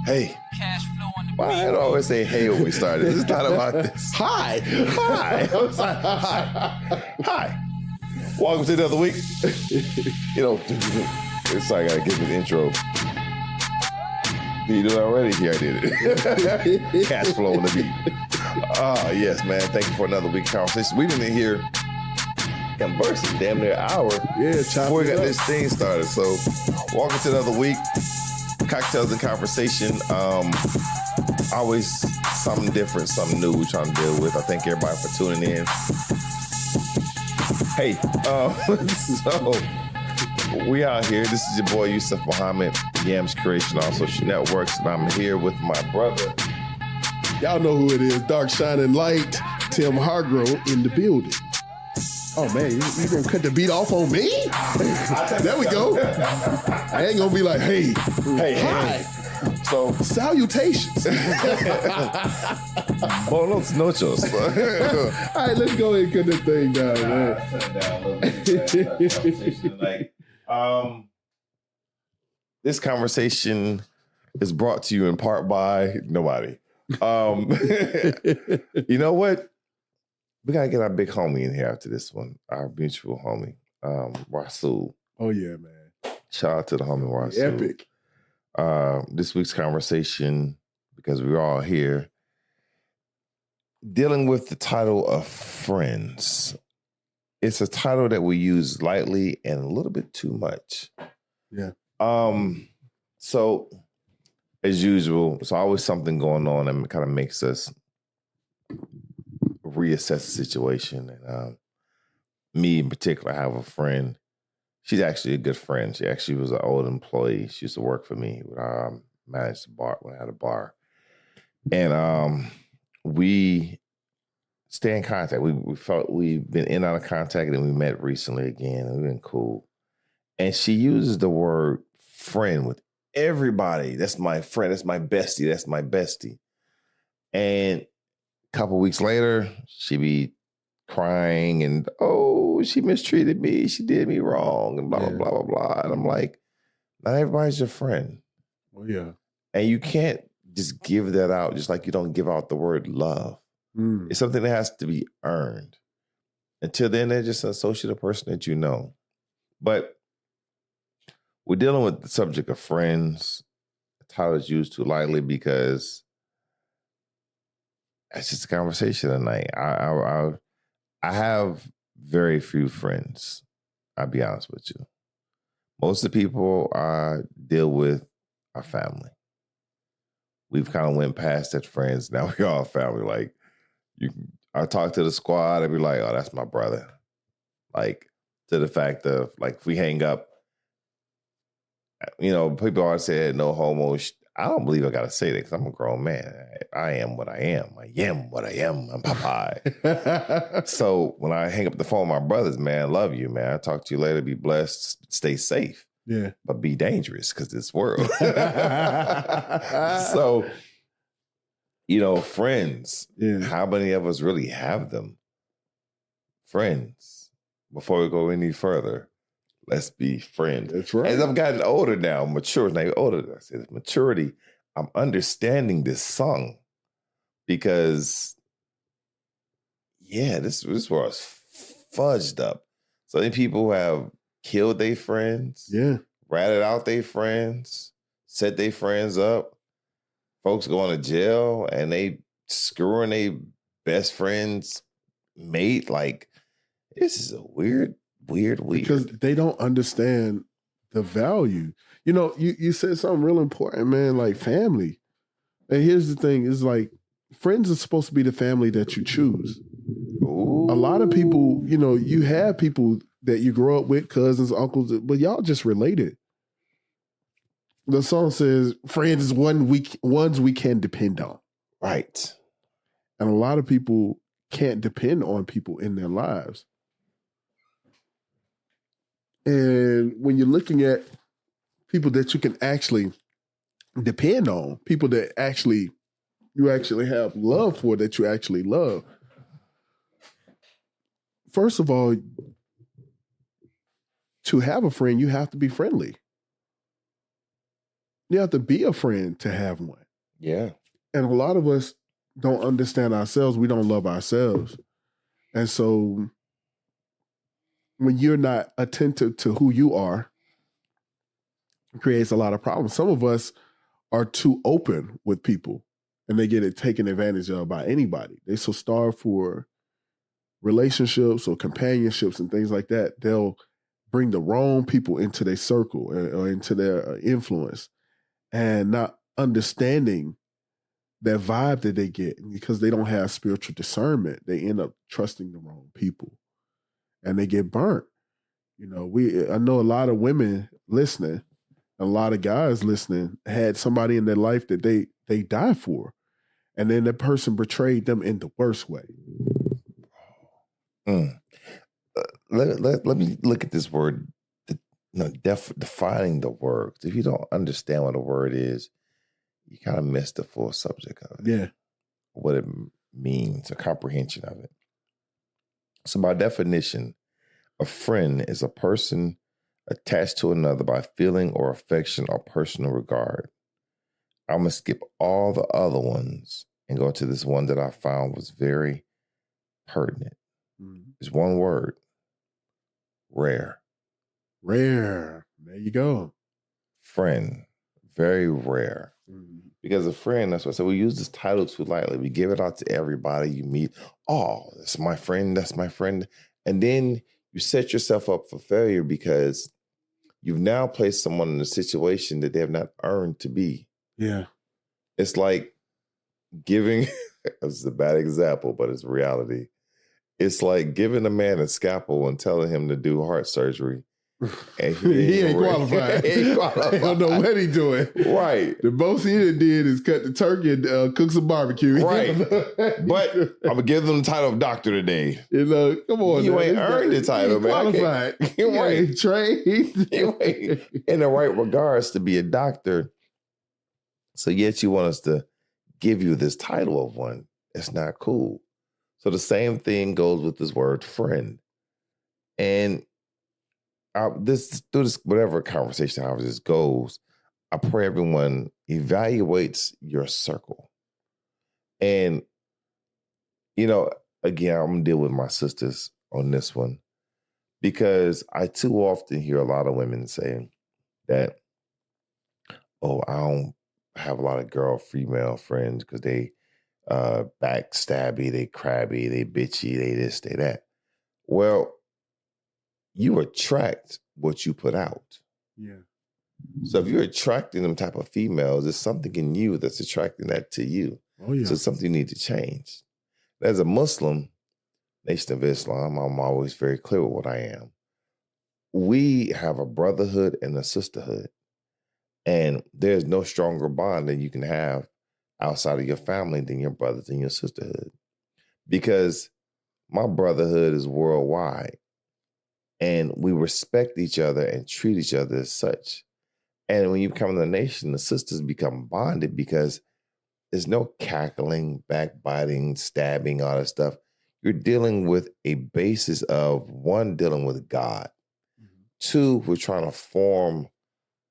Hey. Why I always say hey when we started? It's not about this. Hi. Hi. Hi. Welcome to another week. Sorry, I gotta give me the intro. You did it already? Yeah, I did it. Cash flow on the beat. Yes, man. Thank you for another week conversation. We've been in here conversing damn near an hour. Yeah, before we got this thing started. So, welcome to another week. Cocktails and conversation. Always something different, something new we're trying to deal with. I thank everybody for tuning in. Hey, so we out here. This is your boy Yusuf Muhammad, Yams Creation on social networks, and I'm here with my brother. Y'all know who it is. Dark Shining Light, Tim Hargrove in the building. Oh man, you gonna cut the beat off on me? There we go. I ain't gonna be like, hey, hi. So salutations. Buenos noches. All right, let's go ahead and cut this thing down, man. Turn down a little bit tonight. This conversation is brought to you in part by nobody. You know what? We gotta get our big homie in here after this one. Our mutual homie, Rasul. Oh yeah, man. Shout out to the homie Rasul. Epic. This week's conversation, because we're all here, dealing with the title of Friends. It's a title that we use lightly and a little bit too much. Yeah. So, as usual, there's always something going on that kind of makes us reassess the situation. And me in particular, I have a friend. She's actually a good friend. She actually was an old employee. She used to work for me when I managed a bar, when I had a bar. And we stay in contact. We felt we've been in and out of contact, and we met recently again, and we've been cool. And she uses the word friend with everybody. That's my friend. That's my bestie. That's my bestie. And a couple weeks later, she be crying and, oh, she mistreated me. She did me wrong and blah, blah, blah, blah, blah. And I'm like, not everybody's your friend. Oh, yeah. And you can't just give that out just like you don't give out the word love. It's something that has to be earned. Until then, they're just an associate, a person that you know. But we're dealing with the subject of friends. The title is used too lightly because it's just a conversation tonight. I have very few friends. I'll be honest with you. Most of the people I deal with are family. We've kind of went past that friends. Now we're all family. Like, I talk to the squad and be like, oh, that's my brother. Like, to the fact of, like, if we hang up, people always say no homo. I don't believe I got to say that because I'm a grown man. I am what I am. I am what I am. I'm Popeye. So when I hang up the phone with my brothers, man, I love you, man. I'll talk to you later. Be blessed. Stay safe. Yeah. But be dangerous because this world. So, friends. Yeah. How many of us really have them? Friends. Before we go any further, let's be friends. That's right. As I've gotten older now, mature, now older, I said maturity, I'm understanding this song because, this world's fudged up. So many people have killed their friends, ratted out their friends, set their friends up. Folks going to jail and they screwing their best friend's mate. Like, this is a weird. Because they don't understand the value. You said something real important, man, like family. And here's the thing, is like friends are supposed to be the family that you choose. Ooh. A lot of people, you have people that you grow up with, cousins, uncles, but y'all just related. The song says, friends is ones we can depend on. Right. And a lot of people can't depend on people in their lives. And when you're looking at people that you can actually depend on, people that you actually have love for, that you actually love, first of all, to have a friend, you have to be friendly. You have to be a friend to have one. Yeah. And a lot of us don't understand ourselves. We don't love ourselves. And so when you're not attentive to who you are, it creates a lot of problems. Some of us are too open with people and they get it taken advantage of by anybody. They're so starved for relationships or companionships and things like that. They'll bring the wrong people into their circle or into their influence and not understanding that vibe that they get. And because they don't have spiritual discernment, they end up trusting the wrong people and they get burnt. You know, I know a lot of women listening, a lot of guys listening had somebody in their life that they died for. And then that person betrayed them in the worst way. Let me look at this word, defining the word. If you don't understand what a word is, you kind of miss the full subject of it. Yeah. What it means, a comprehension of it. So by definition, a friend is a person attached to another by feeling or affection or personal regard. I'm going to skip all the other ones and go to this one that I found was very pertinent. Mm-hmm. It's one word. Rare. Rare. There you go. Friend. Very rare. Mm-hmm. Because a friend, that's what I said, we use this title too lightly. We give it out to everybody you meet. Oh, that's my friend. That's my friend. And then you set yourself up for failure because you've now placed someone in a situation that they have not earned to be. Yeah. It's like giving, this is a bad example, but it's reality. It's like giving a man a scalpel and telling him to do heart surgery. And he ain't qualified. He ain't qualified. I don't know what he doing. Right. The most he did is cut the turkey and cook some barbecue. Right. But I'm going to give them the title of doctor today. You know, come on. You ain't earned the title, man. Qualified. You ain't trained. You ain't in the right regards to be a doctor. So yet you want us to give you this title of one. It's not cool. So the same thing goes with this word friend. And through this whatever conversation, however this goes, I pray everyone evaluates your circle. And, you know, again, I'm going to deal with my sisters on this one because I too often hear a lot of women say that, oh, I don't have a lot of female friends because they backstabby, they crabby, they bitchy, they this, they that. Well, you attract what you put out. Yeah. So if you're attracting them type of females, there's something in you that's attracting that to you. Oh, yeah. So it's something you need to change. As a Muslim, Nation of Islam, I'm always very clear with what I am. We have a brotherhood and a sisterhood. And there's no stronger bond than you can have outside of your family than your brothers and your sisterhood. Because my brotherhood is worldwide. And we respect each other and treat each other as such. And when you become the nation, the sisters become bonded because there's no cackling, backbiting, stabbing, all that stuff. You're dealing with a basis of, one, dealing with God. Mm-hmm. Two, we're trying to form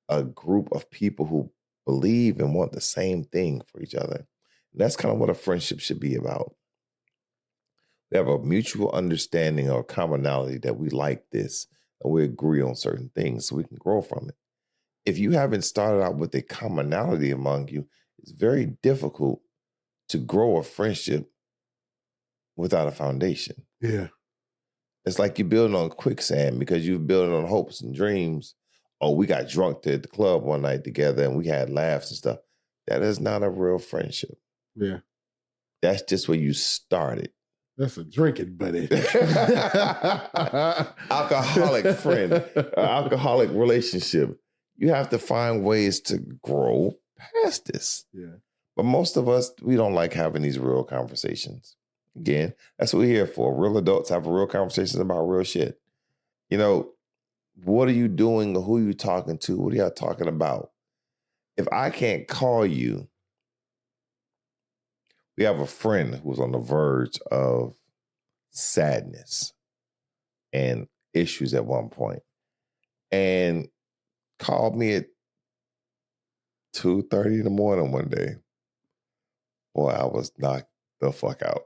a group of people who believe and want the same thing for each other. And that's kind of what a friendship should be about. We have a mutual understanding or commonality that we like this and we agree on certain things so we can grow from it. If you haven't started out with a commonality among you, it's very difficult to grow a friendship without a foundation. Yeah. It's like you're building on quicksand because you're building on hopes and dreams. Oh, we got drunk at the club one night together and we had laughs and stuff. That is not a real friendship. Yeah. That's just where you started. That's a drinking buddy. Alcoholic friend, alcoholic relationship. You have to find ways to grow past this. Yeah. But most of us, we don't like having these real conversations. Again, that's what we're here for. Real adults have real conversations about real shit. You know, what are you doing? Who are you talking to? What are y'all talking about? If I can't call you, we have a friend who's on the verge of sadness and issues at one point and called me at 2:30 in the morning one day. Boy, I was knocked the fuck out.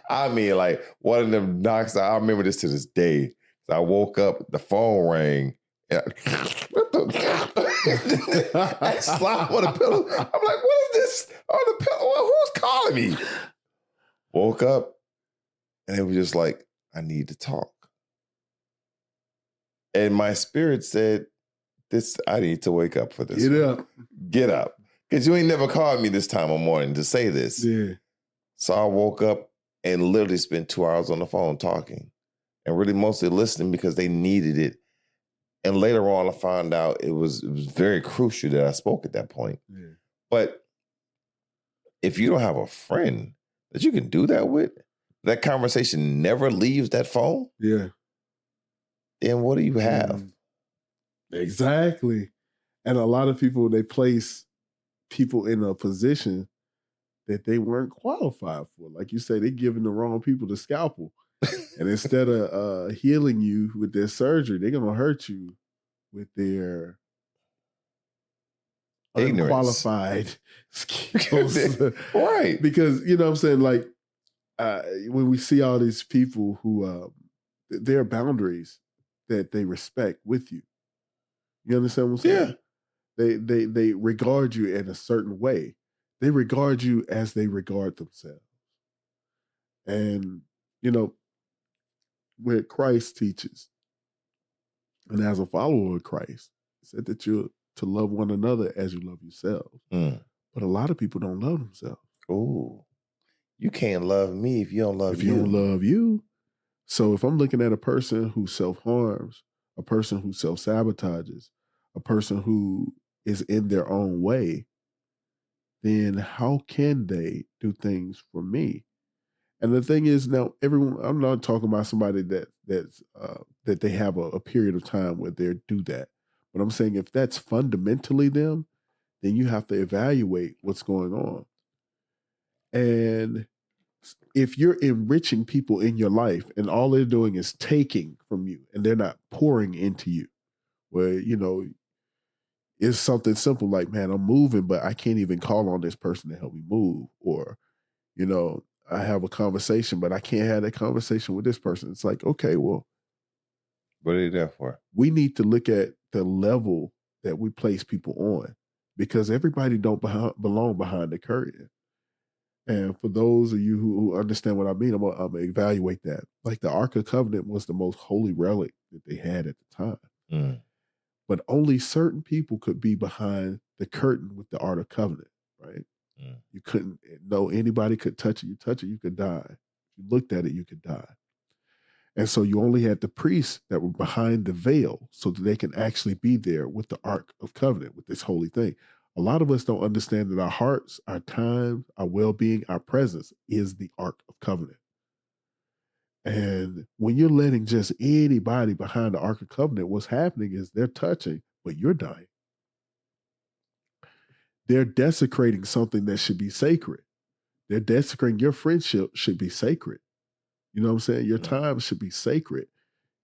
I mean, like one of them knocks. I remember this to this day. I woke up, the phone rang. And I slapped on the pillow. I'm like, what is this on the pillow? Who's calling me? Woke up, and it was just like, I need to talk. And my spirit said, I need to wake up for this. Get up. Because you ain't never called me this time of morning to say this. Yeah. So I woke up and literally spent 2 hours on the phone talking and really mostly listening because they needed it. And later on, I found out it was very crucial that I spoke at that point. Yeah. But if you don't have a friend that you can do that with, that conversation never leaves that phone. Yeah. Then what do you have? Exactly. And a lot of people, they place people in a position that they weren't qualified for. Like you say, they're giving the wrong people the scalpel. And instead of healing you with their surgery, they're going to hurt you with their unqualified skills. Right. Because, you know what I'm saying? Like, when we see all these people who, there are boundaries that they respect with you. You understand what I'm saying? Yeah. They regard you in a certain way. They regard you as they regard themselves. And, you know, what Christ teaches, and as a follower of Christ, he said that you're to love one another as you love yourselves. But a lot of people don't love themselves. Ooh. You can't love me if you don't love you. If you don't love you. So if I'm looking at a person who self-harms, a person who self-sabotages, a person who is in their own way, then how can they do things for me? And the thing is, now everyone, I'm not talking about somebody that they have a period of time where they do that. But I'm saying if that's fundamentally them, then you have to evaluate what's going on. And if you're enriching people in your life and all they're doing is taking from you and they're not pouring into you, where, you know, it's something simple like, man, I'm moving, but I can't even call on this person to help me move. Or, you know, I have a conversation, but I can't have that conversation with this person. It's like, okay, well, what are you there for? We need to look at the level that we place people on, because everybody don't belong behind the curtain. And for those of you who understand what I mean, I'm going to evaluate that. Like the Ark of Covenant was the most holy relic that they had at the time. But only certain people could be behind the curtain with the Ark of Covenant, right? You couldn't, anybody could touch it. You touch it, you could die. If you looked at it, you could die. And so you only had the priests that were behind the veil so that they can actually be there with the Ark of Covenant, with this holy thing. A lot of us don't understand that our hearts, our time, our well-being, our presence is the Ark of Covenant. And when you're letting just anybody behind the Ark of Covenant, what's happening is they're touching, but you're dying. They're desecrating something that should be sacred. They're desecrating your friendship should be sacred. You know what I'm saying? Your time should be sacred.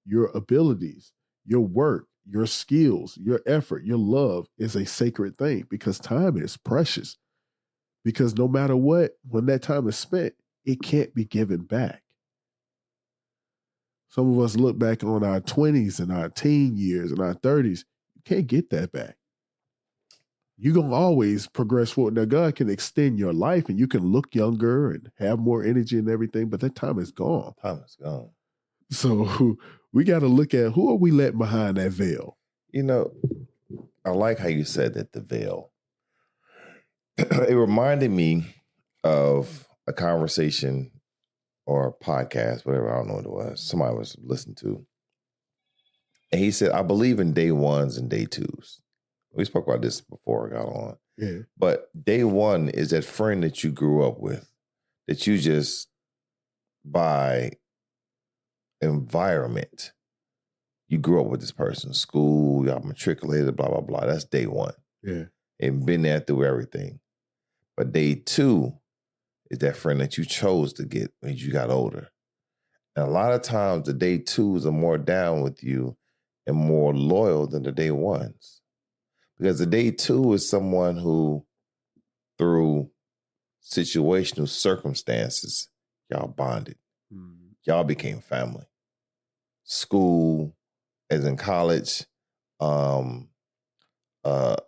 Your abilities, your work, your skills, your effort, your love is a sacred thing, because time is precious. Because no matter what, when that time is spent, it can't be given back. Some of us look back on our 20s and our teen years and our 30s. You can't get that back. You're going to always progress forward. Now, God can extend your life and you can look younger and have more energy and everything, but that time is gone. Time is gone. So we got to look at who are we letting behind that veil? You know, I like how you said that, the veil. It reminded me of a conversation or a podcast, whatever, I don't know what it was, somebody was listening to. And he said, I believe in day ones and day twos. We spoke about this before I got on. Yeah. But day one is that friend that you grew up with, that you just, by environment, you grew up with this person, school, y'all matriculated, blah, blah, blah. That's day one. Yeah. And been there through everything. But day two is that friend that you chose to get when you got older. And a lot of times the day twos are more down with you and more loyal than the day ones. Because the day two is someone who, through situational circumstances, y'all bonded. Y'all became family. School, as in college,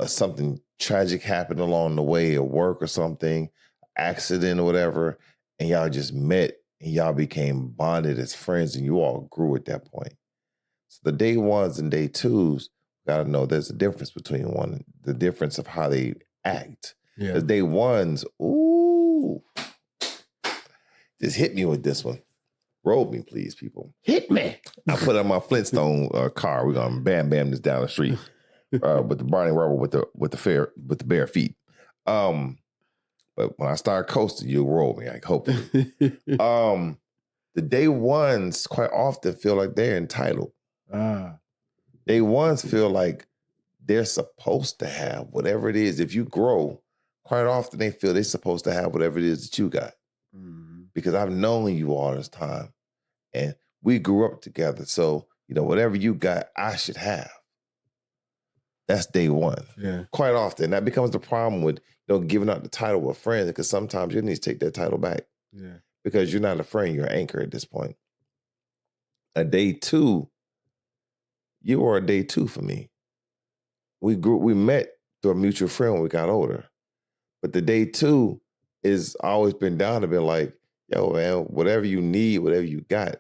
something tragic happened along the way at work or something, accident or whatever, and y'all just met and y'all became bonded as friends and you all grew at that point. So the day ones and day twos, gotta know there's a difference between the difference of how they act. Yeah. The day ones, ooh, just hit me with this one. Roll me, please, people. Hit me. I put on my Flintstone car. We're gonna bam this down the street with the Barney Rubble with the bare feet. But when I start coasting, you'll roll me. Like hopefully. The day ones quite often feel like they're entitled. Day ones feel like they're supposed to have whatever it is. If you grow, quite often they feel they're supposed to have whatever it is that you got. Because I've known you all this time and we grew up together. So, whatever you got, I should have. That's day one. Yeah. Quite often. That becomes the problem with, giving out the title of friend, because sometimes you need to take that title back. Yeah. Because you're not a friend, you're an anchor at this point. A day two, you are a day two for me. We met through a mutual friend when we got older. But the day two is always been down to be like, yo, man, whatever you need, whatever you got,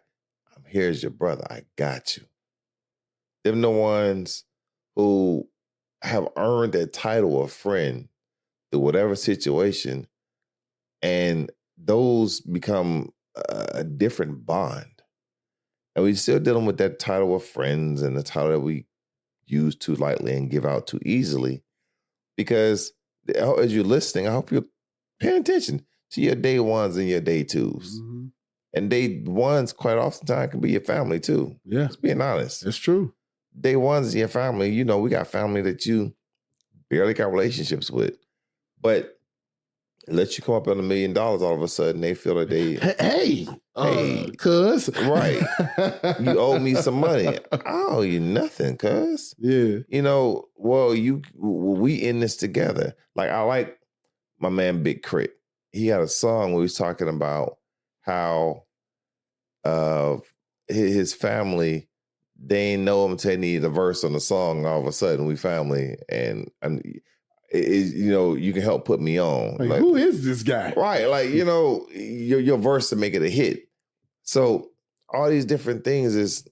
I'm here as your brother. I got you. Them the ones who have earned that title of friend through whatever situation, and those become a different bond. And we're still dealing with that title of friends and the title that we use too lightly and give out too easily. Because as you're listening, I hope you're paying attention to your day ones and your day twos. Mm-hmm. And day ones quite often time can be your family too. Yeah. Just being honest. It's true. Day ones is your family. We got family that you barely got relationships with. But it lets you come up on $1 million all of a sudden, they feel that they hey, cuz. Right. You owe me some money. I owe you nothing, cuz. Yeah. We in this together. Like, I like my man Big Crit. He had a song where he was talking about how his family, they ain't know him until they needed a verse on the song. All of a sudden, we family, and you can help put me on. Like, who is this guy? Right, like your verse to make it a hit. So all these different things is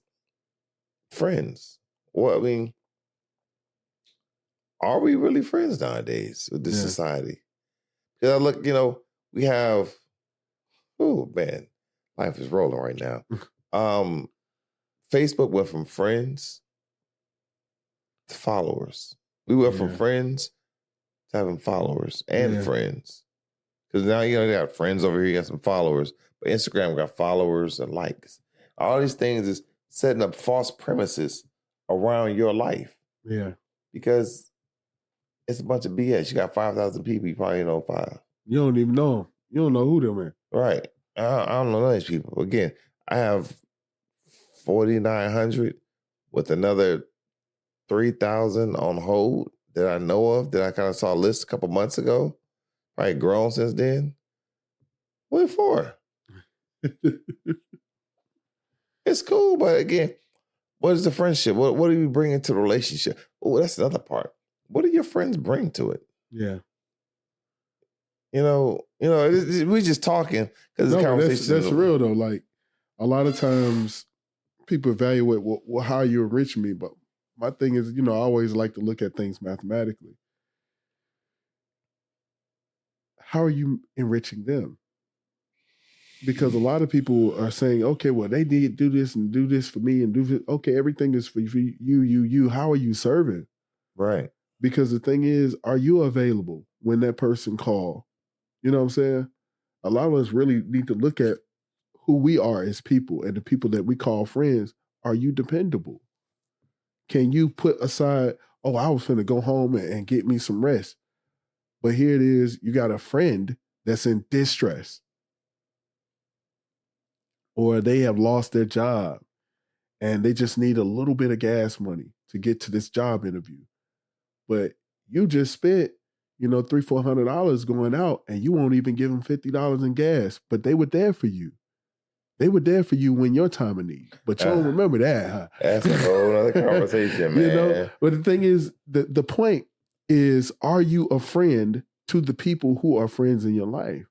friends. Well, I mean, are we really friends nowadays with this society? Because I look, we have. Oh man, life is rolling right now. Facebook went from friends to followers. We went from friends to having followers and friends. Because now, they got friends over here, you got some followers. But Instagram got followers and likes. All these things is setting up false premises around your life. Yeah. Because it's a bunch of BS. You got 5,000 people, you probably know 5. You don't even know them. You don't know who them are. Right. I don't know none of these people. Again, I have 4,900 with another 3,000 on hold that I know of, that I kind of saw a list a couple months ago. Probably grown since then. What for? It's cool, but again, what is the friendship? What do you bring into the relationship? Oh, that's another part. What do your friends bring to it? Yeah. We just talking because that's real though. Like, a lot of times people evaluate how you enrich me, but my thing is, I always like to look at things mathematically. How are you enriching them? Because a lot of people are saying, okay, well, they did do this and do this for me and do this. Okay, everything is for you. How are you serving? Right. Because the thing is, are you available when that person call? You know what I'm saying? A lot of us really need to look at who we are as people and the people that we call friends. Are you dependable? Can you put aside, I was finna go home and get me some rest. But here it is, you got a friend that's in distress. Or they have lost their job and they just need a little bit of gas money to get to this job interview. But you just spent, $300-400 going out, and you won't even give them $50 in gas, but they were there for you. They were there for you when your time of need, but you don't remember that, huh? That's a whole other conversation, man. But the thing is, the point is, are you a friend to the people who are friends in your life?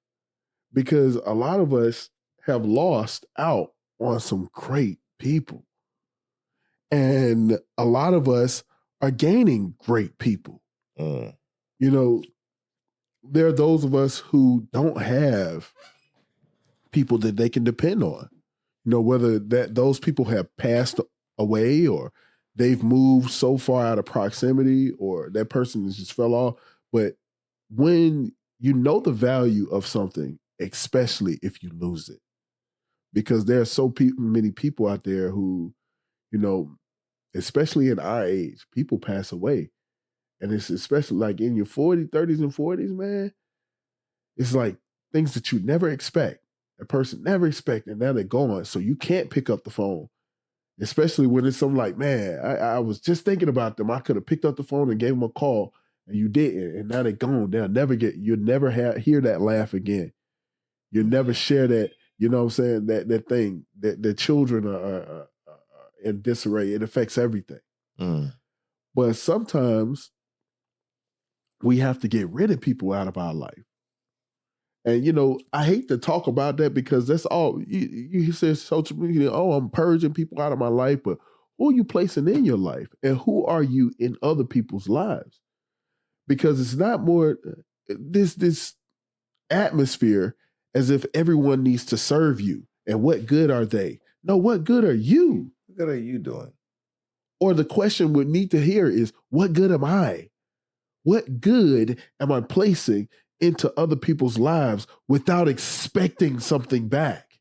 Because a lot of us have lost out on some great people. And a lot of us are gaining great people. Mm. There are those of us who don't have people that they can depend on. Whether those people have passed away, or they've moved so far out of proximity, or that person just fell off. But when you know the value of something, especially if you lose it, because there are so many people out there who, especially in our age, people pass away. And it's especially like in your 40s, 30s, and 40s, man, it's like things that you never expect. A person never expected, and now they're gone. So you can't pick up the phone, especially when it's something like, man, I was just thinking about them. I could have picked up the phone and gave them a call, and you didn't. And now they're gone. You'll never hear that laugh again. You'll never share that, what I'm saying, that thing, that the children are in disarray. It affects everything. Mm. But sometimes we have to get rid of people out of our life. And, I hate to talk about that, because that's all you say social media. Oh, I'm purging people out of my life. But who are you placing in your life? And who are you in other people's lives? Because it's not more this atmosphere as if everyone needs to serve you. And what good are they? No, what good are you? What good are you doing? Or the question we need to hear is, what good am I? What good am I placing into other people's lives without expecting something back?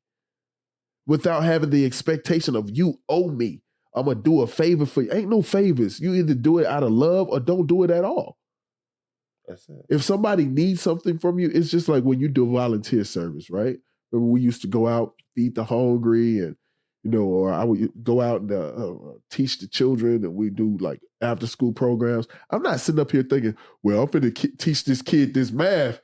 Without having the expectation of, you owe me, I'm going to do a favor for you. Ain't no favors. You either do it out of love or don't do it at all. That's it. If somebody needs something from you, it's just like when you do volunteer service, right? Remember, we used to go out, feed the hungry, and or I would go out and teach the children, and we do like after school programs. I'm not sitting up here thinking, well, I'm going to teach this kid this math,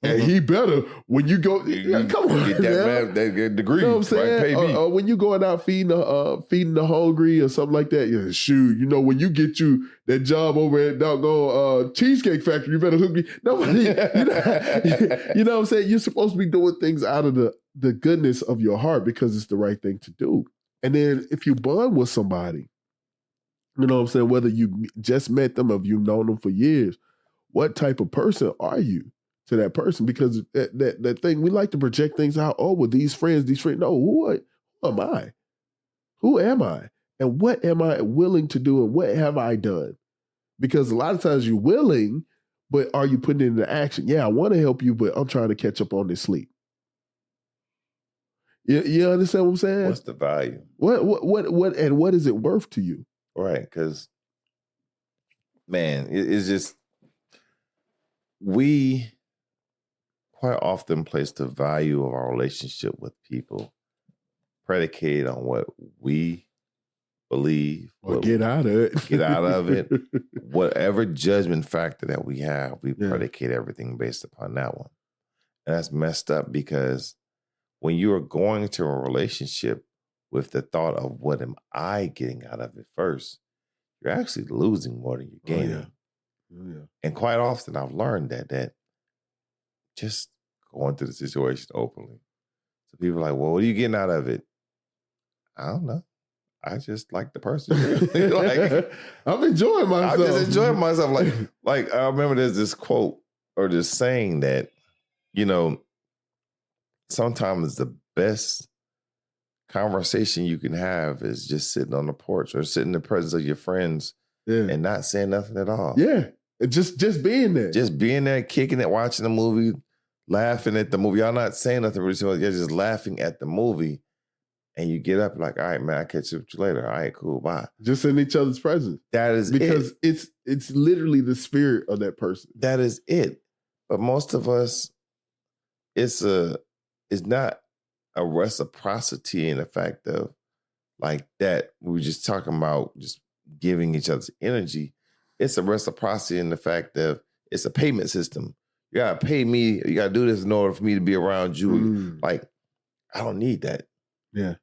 and he better, when you go, come on, get that degree, you know what I'm saying? Right? Pay me. When you going out feeding the hungry or something like that, shoot, when you get you that job over at doggone Cheesecake Factory, you better hook me. Nobody, you know what I'm saying? You're supposed to be doing things out of the goodness of your heart, because it's the right thing to do. And then if you bond with somebody, you know what I'm saying, whether you just met them or if you've known them for years, what type of person are you to that person? Because that thing, we like to project things out. Oh, with these friends. No, who am I? Who am I? And what am I willing to do? And what have I done? Because a lot of times you're willing, but are you putting it into action? Yeah, I want to help you, but I'm trying to catch up on this sleep. You understand what I'm saying? What's the value? What is it worth to you? Right, because, man, it's just, we quite often place the value of our relationship with people predicated on what we believe. Or get out of it. Get out of it. Whatever judgment factor that we have, we predicate everything based upon that one. And that's messed up, because when you are going to a relationship with the thought of what am I getting out of it first, you're actually losing more than you're gaining. Oh, yeah. And quite often I've learned that just going through the situation openly. So people are like, well, what are you getting out of it? I don't know. I just like the person. Like, I'm enjoying myself. I'm just enjoying myself. Like I remember there's this quote or this saying that, sometimes the best conversation you can have is just sitting on the porch or sitting in the presence of your friends and not saying nothing at all. Yeah. Just being there. Just being there, kicking it, watching the movie, laughing at the movie. Y'all not saying nothing really. You're just laughing at the movie. And you get up like, all right, man, I'll catch up with you later. All right, cool, bye. Just in each other's presence. That is because it's literally the spirit of that person. That is it. But most of us, it's not a reciprocity in the fact of like that. We were just talking about just giving each other's energy. it's a reciprocity in the fact that it's a payment system. You gotta pay me. You gotta do this in order for me to be around you. Like, I don't need that. Yeah.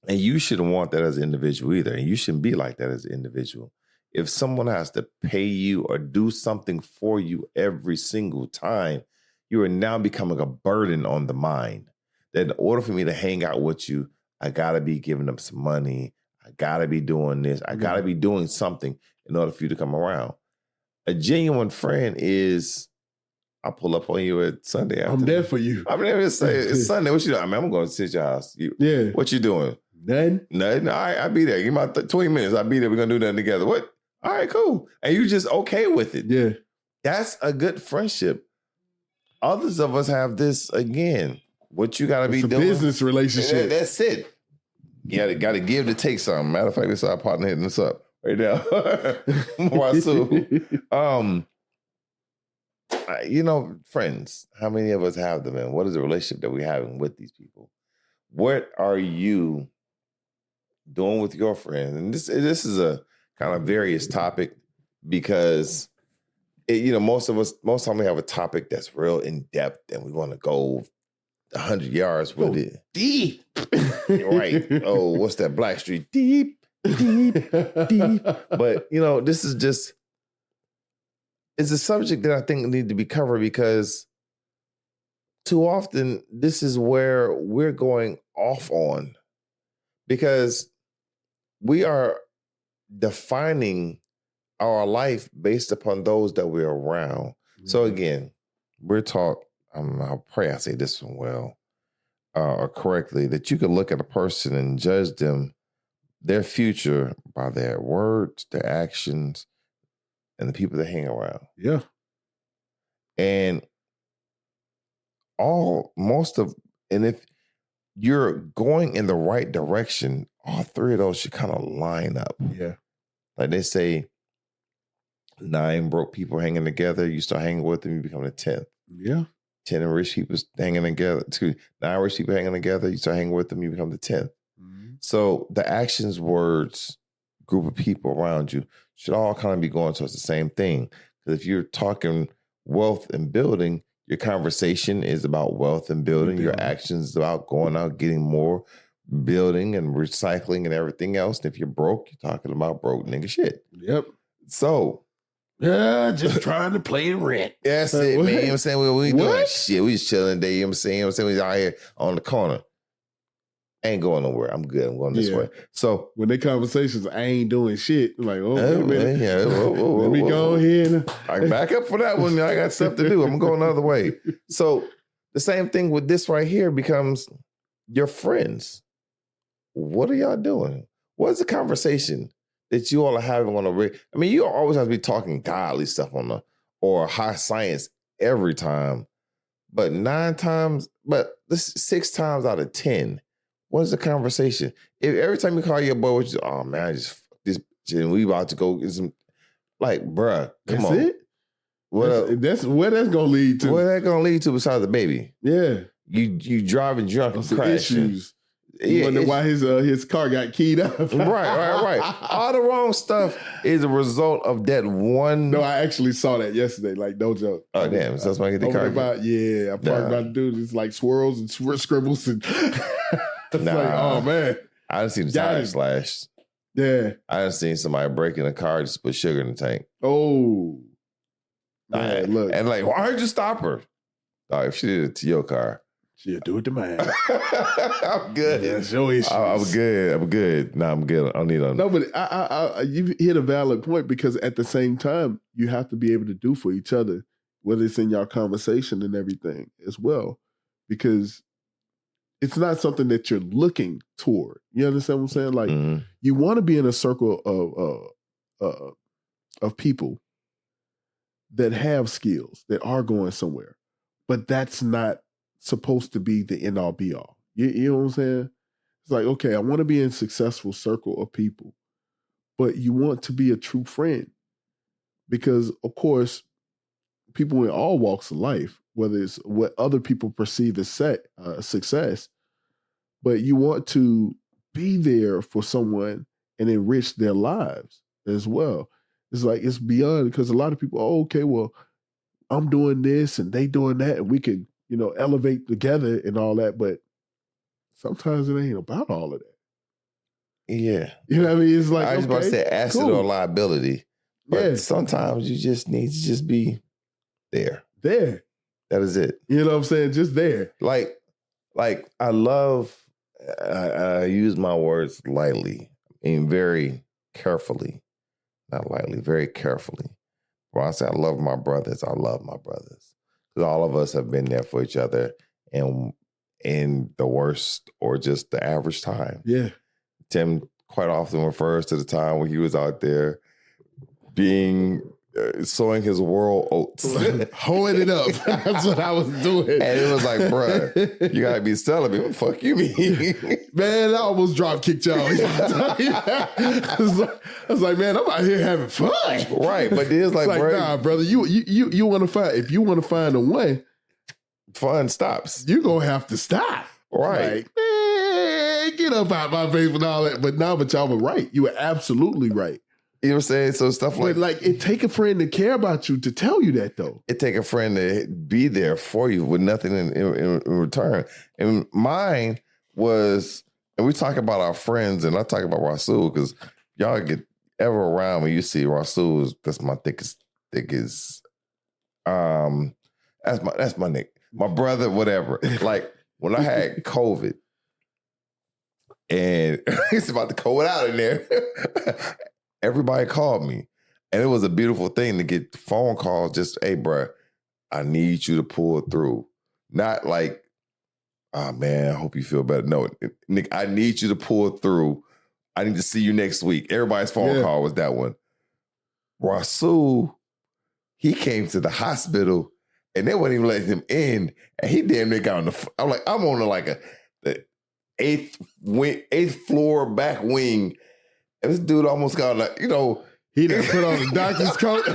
And you shouldn't want that as an individual either. And you shouldn't be like that as an individual. If someone has to pay you or do something for you every single time, you are now becoming a burden on the mind. That in order for me to hang out with you, I gotta be giving them some money. I gotta be doing this. I gotta be doing something in order for you to come around. A genuine friend is, I'll pull up on you at Sunday afternoon. I'm there for you. I'm there to say, it's Sunday. What you doing? I mean, I'm going to sit at your house. What you doing? Nothing. All right, I'll be there. Give me about 20 minutes. I'll be there. We're going to do nothing together. What? All right, cool. And you just okay with it. Yeah. That's a good friendship. Others of us have this, again, what you got to be doing. Business relationship. That's it. You got to give to take something. Matter of fact, this is our partner hitting us up right now. Wasu. Friends, how many of us have them, and what is the relationship that we're having with these people? What are you doing with your friends? And this is a kind of various topic because, most time we have a topic that's real in depth and we want to go 100 yards with it. Deep. Right. Oh, what's that? Blackstreet. Deep. But, this is just, it's a subject that I think needs to be covered because too often this is where we're going off on because we are defining our life based upon those that we're around. Mm-hmm. So again, we're taught, I'll pray I say this one well or correctly, that you can look at a person and judge them, their future by their words, their actions, and the people that hang around. Yeah. And if you're going in the right direction, all three of those should kind of line up. Yeah. Like they say, 9 broke people hanging together, you start hanging with them, you become the 10th. Yeah. 10 rich people hanging together, 9 rich people hanging together, you start hanging with them, you become the 10th. Mm-hmm. So the actions, words, group of people around you should all kind of be going towards the same thing. Because if you're talking wealth and building, your conversation is about wealth and building. Your actions is about going out, getting more, building and recycling and everything else. And if you're broke, you're talking about broke nigga shit. Yep. So, just trying to play the rent. That's it, man. You know what I'm saying? We ain't doing shit. We just chilling today. You know what I'm saying? We out here on the corner. Ain't going nowhere. I'm good. I'm going this way. So when they conversations, I ain't doing shit. I'm like, man, let me go ahead. I back up for that one. I got stuff to do. I'm going the other way. So the same thing with this right here becomes your friends. What are y'all doing? What's the conversation that you all are having on a I mean, you always have to be talking godly stuff or high science every time, but 6 times out of 10. What is the conversation? If every time you call your boy, oh man, I just this and we about to go get some, like, bruh, come on. It? That's where that's gonna lead to. Where that gonna lead to besides the baby? Yeah, you driving drunk and crashing. Issues. You wonder why his car got keyed up. Right. All the wrong stuff is a result of that one. No, I actually saw that yesterday. Like, no joke. Oh damn! So that's why I get the car. I parked about to do this, like swirls and scribbles and. It's like, oh man. I done seen the tire slashed. Yeah. I done seen somebody break in a car just to put sugar in the tank. Oh. Man, look. And like, why did you stop her? Oh, if she did it to your car. She'll do it to mine. I'm good. Yeah, it's your issues. I'm good. No, I'm good. I don't need on. No, but you hit a valid point because at the same time, you have to be able to do for each other, whether it's in your conversation and everything as well. Because it's not something that you're looking toward. You understand what I'm saying? Like, you want to be in a circle of people that have skills, that are going somewhere, but that's not supposed to be the end all be all. You know what I'm saying? It's like, okay, I want to be in a successful circle of people, but you want to be a true friend because, of course, people in all walks of life, whether it's what other people perceive as success, but you want to be there for someone and enrich their lives as well. It's like it's beyond because a lot of people, oh, okay, well, I'm doing this and they doing that, and we can, elevate together and all that. But sometimes it ain't about all of that. Yeah. You know what I mean? It's like, I was about to say asset cool. or liability. But sometimes you just need to just be there. There. That is it. You know what I'm saying? Just there. Like I use my words lightly and very carefully. Not lightly, very carefully. When I say I love my brothers, I love my brothers. Because all of us have been there for each other and in the worst or just the average time. Yeah. Tim quite often refers to the time when he was out there sowing his world oats. Hoeing it up. That's what I was doing. And it was like, bruh, you gotta be selling me. What the fuck you mean? Man, I almost drop kicked y'all. I was like, man, I'm out here having fun. Right. But it's like, bro, nah, brother, you want to find, if you want to find a one, fun stops. You're gonna have to stop. Right. Like, man, get up out my face with all that. But y'all were right. You were absolutely right. You know what I'm saying? So stuff like... But like, it take a friend to care about you to tell you that, though. It take a friend to be there for you with nothing in return. And mine was... And we talk about our friends, and I talk about Rasul, because y'all get ever around me, you see Rasul, that's my thickest... That's my nick. My brother, whatever. Like, when I had COVID, and it's about to COVID out in there... Everybody called me. And it was a beautiful thing to get phone calls just, hey, bro, I need you to pull through. Not like, oh, man, I hope you feel better. No, Nick, I need you to pull through. I need to see you next week. Everybody's phone call was that one. Rasul, he came to the hospital, and they wouldn't even let him in. And he damn near got on the... I'm like, I'm on the eighth floor back wing. And this dude almost got like, he done put on the doctor's coat.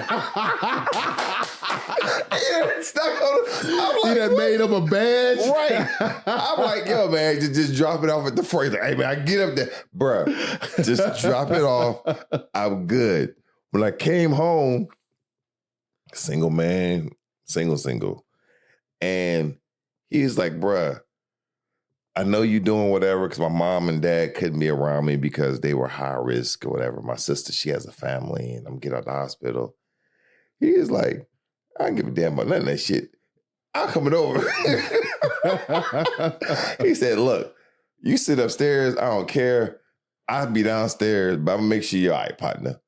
He done made up a badge. Right. I'm like, yo, man, just drop it off at the front. Like, hey, man, I get up there. Bruh, just drop it off. I'm good. When I came home, single man, single. And he's like, bruh, I know you doing whatever because my mom and dad couldn't be around me because they were high risk or whatever. My sister, she has a family and I'm getting out of the hospital. He is like, I don't give a damn about none of that shit. I'm coming over. He said, look, you sit upstairs. I don't care. I'll be downstairs, but I'm going to make sure you're all right, partner.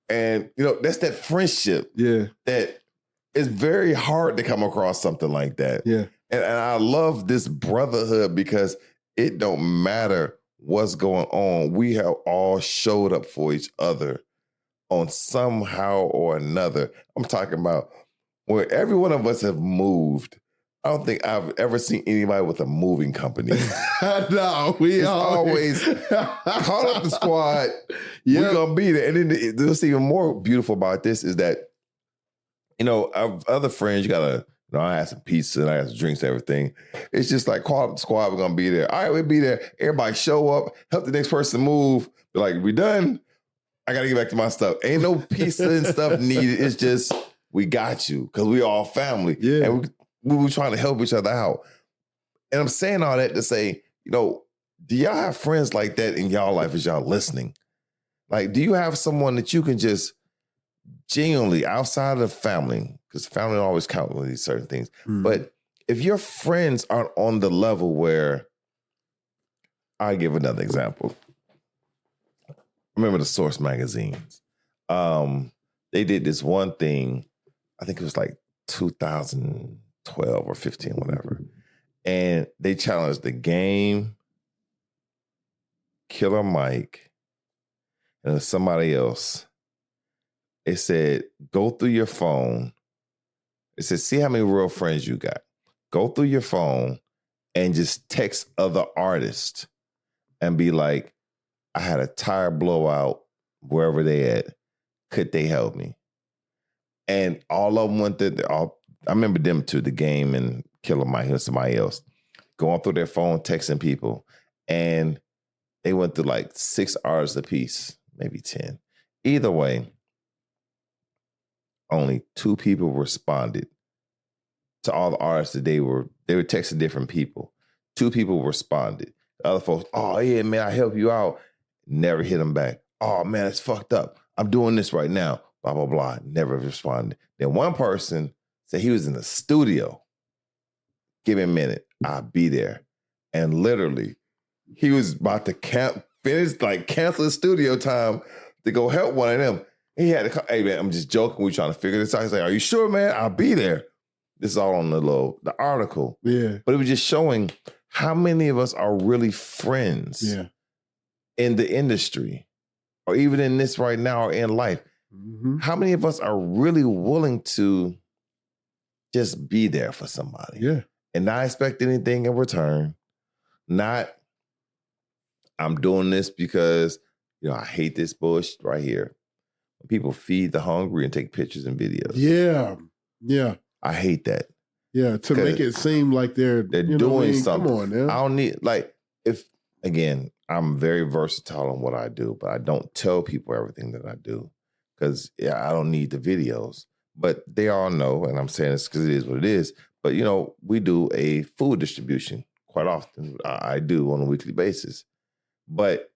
And, that's that friendship. Yeah. That is very hard to come across something like that. Yeah. And I love this brotherhood because it don't matter what's going on. We have all showed up for each other on somehow or another. I'm talking about where every one of us have moved. I don't think I've ever seen anybody with a moving company. No, it's always call up the squad. Yep. We're going to be there. And then what's even more beautiful about this is that, our other friends, you got to, I had some pizza and I had some drinks and everything. It's just like, call up the squad, we're going to be there. All right, we'll be there. Everybody show up, help the next person move. Be like, we done? I got to get back to my stuff. Ain't no pizza and stuff needed. It's just, we got you because we all family. Yeah. And we were trying to help each other out. And I'm saying all that to say, do y'all have friends like that in y'all life as y'all listening? Like, do you have someone that you can just genuinely, outside of family, because family always count with these certain things. But if your friends aren't on the level where, I'll give another example. Remember the Source magazines. They did this one thing, I think it was like 2012 or 15, whatever. And they challenged The Game, Killer Mike, and somebody else. It said, go through your phone. It said, see how many real friends you got. Go through your phone and just text other artists and be like, I had a tire blowout wherever they at. Could they help me? And all of them went through, I remember them too, The Game and Killer Mike and somebody else, going through their phone, texting people. And they went through like 6 artists a piece, maybe 10. Either way, only 2 people responded to all the artists that they were texting different people. 2 people responded. The other folks, oh yeah, man, I help you out. Never hit them back. Oh man, it's fucked up. I'm doing this right now. Blah, blah, blah. Never responded. Then one person said he was in the studio. Give me a minute. I'll be there. And literally, he was about to cancel his studio time to go help one of them. He had to come, hey man, I'm just joking. We're trying to figure this out. He's like, are you sure, man? I'll be there. This is all on the article. Yeah. But it was just showing how many of us are really friends in the industry or even in this right now or in life. Mm-hmm. How many of us are really willing to just be there for somebody? Yeah. And not expect anything in return. Not, I'm doing this because, I hate this bullshit right here. When people feed the hungry and take pictures and videos. Yeah. Yeah. I hate that. Yeah. To make it seem like they're doing something. Come on now. I don't need, again, I'm very versatile in what I do, but I don't tell people everything that I do because I don't need the videos. But they all know, and I'm saying this because it is what it is. But, we do a food distribution quite often. I do on a weekly basis. But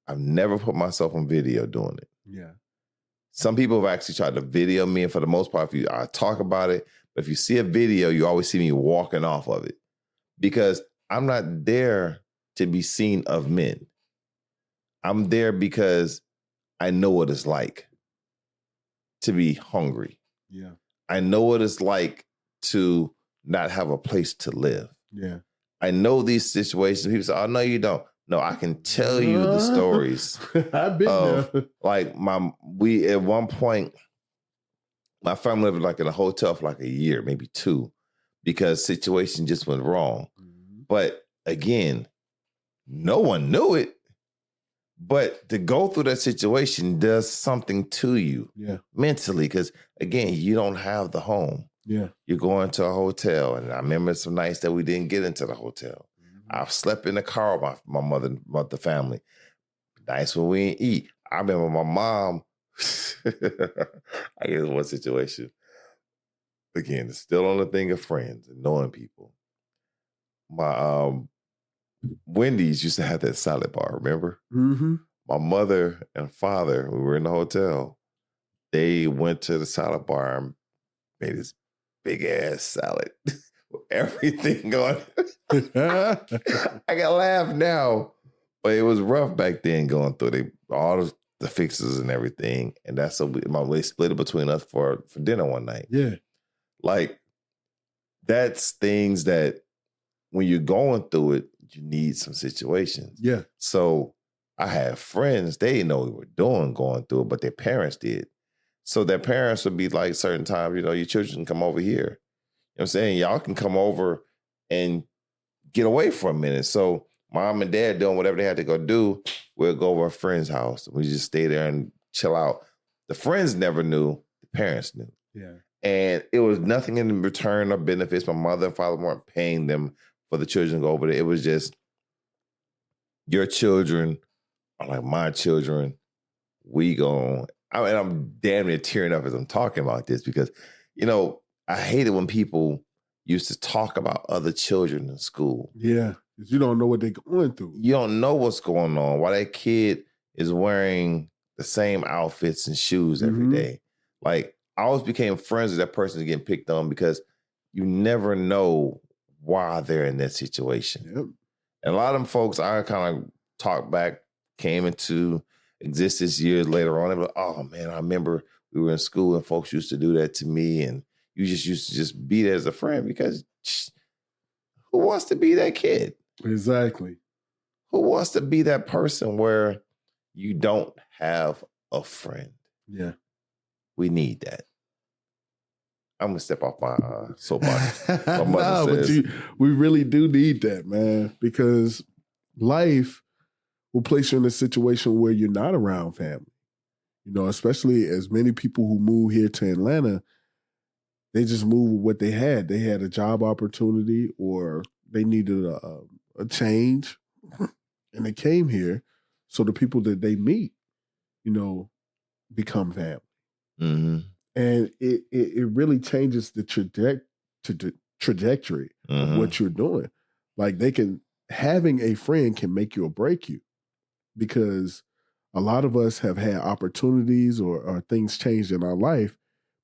I've never put myself on video doing it. Yeah. Some people have actually tried to video me, and for the most part, I talk about it. But if you see a video, you always see me walking off of it because I'm not there to be seen of men. I'm there because I know what it's like to be hungry. Yeah. I know what it's like to not have a place to live. Yeah. I know these situations. People say, oh, no, you don't. No, I can tell you the stories. I've been there. Like we at one point, my family lived in a hotel for a year, maybe 2, because situation just went wrong. Mm-hmm. But again, no one knew it. But to go through that situation does something to you mentally because, again, you don't have the home. Yeah. You're going to a hotel. And I remember some nights that we didn't get into the hotel. Mm-hmm. I've slept in the car with my mother family. Nights when we didn't eat. I remember my mom. I guess one situation. Again, it's still on the thing of friends and knowing people. My Wendy's used to have that salad bar, remember? Mm-hmm. My mother and father, we were in the hotel, they went to the salad bar and made this big ass salad with everything on it. I can laugh now, but it was rough back then going through all the fixes and everything. And that's they split it between us for dinner one night. Yeah. That's things that when you're going through it, you need some situations. Yeah. So I had friends, they didn't know what we were going through it, but their parents did. So their parents would be like certain times, your children can come over here. You know what I'm saying? Y'all can come over and get away for a minute. So mom and dad doing whatever they had to go do, we'll go over a friend's house. We just stay there and chill out. The friends never knew, the parents knew. Yeah. And it was nothing in return or benefits. My mother and father weren't paying them for the children to go over there. It was just, your children are like my children. We go. I'm damn near tearing up as I'm talking about this because, I hate it when people used to talk about other children in school. Yeah, because you don't know what they're going through. You don't know what's going on. Why that kid is wearing the same outfits and shoes every day. I always became friends with that person getting picked on because you never know why they're in that situation. Yep. And a lot of them folks, I kind of talked back, came into existence years later on. They were like, oh man, I remember we were in school and folks used to do that to me. And you just used to just be there as a friend because who wants to be that kid? Exactly. Who wants to be that person where you don't have a friend? Yeah. We need that. I'm gonna step off my soapbox. My but we really do need that, man, because life will place you in a situation where you're not around family. Especially as many people who move here to Atlanta, they just move with what they had. They had a job opportunity or they needed a change, and they came here. So the people that they meet, become family. Mm-hmm. And it really changes the trajectory of what you're doing. Like having a friend can make you or break you, because a lot of us have had opportunities or things changed in our life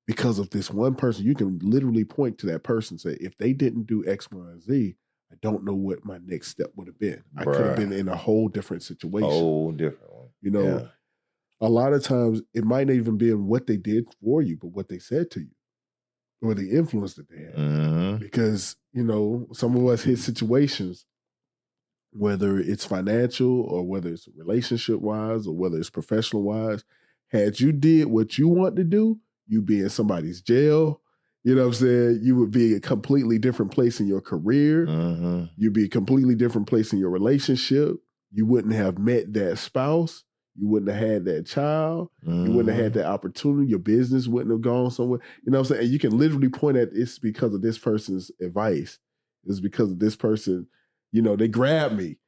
because of this one person. You can literally point to that person and say, if they didn't do X, Y, and Z, I don't know what my next step would have been. I could have been in a whole different situation. Whole different one. You know, a lot of times it might not even be in what they did for you, but what they said to you or the influence that they had. Because, you know, some of us hit situations, whether it's financial or whether it's relationship wise or whether it's professional wise. Had you did what you want to do, you'd be in somebody's jail. You know what I'm saying? You would be a completely different place in your career. You'd be a completely different place in your relationship. You wouldn't have met that spouse. You wouldn't have had that child. You wouldn't have had that opportunity. Your business wouldn't have gone somewhere. You know what I'm saying? And you can literally point at it's because of this person's advice. It's because of this person. You know, they grabbed me,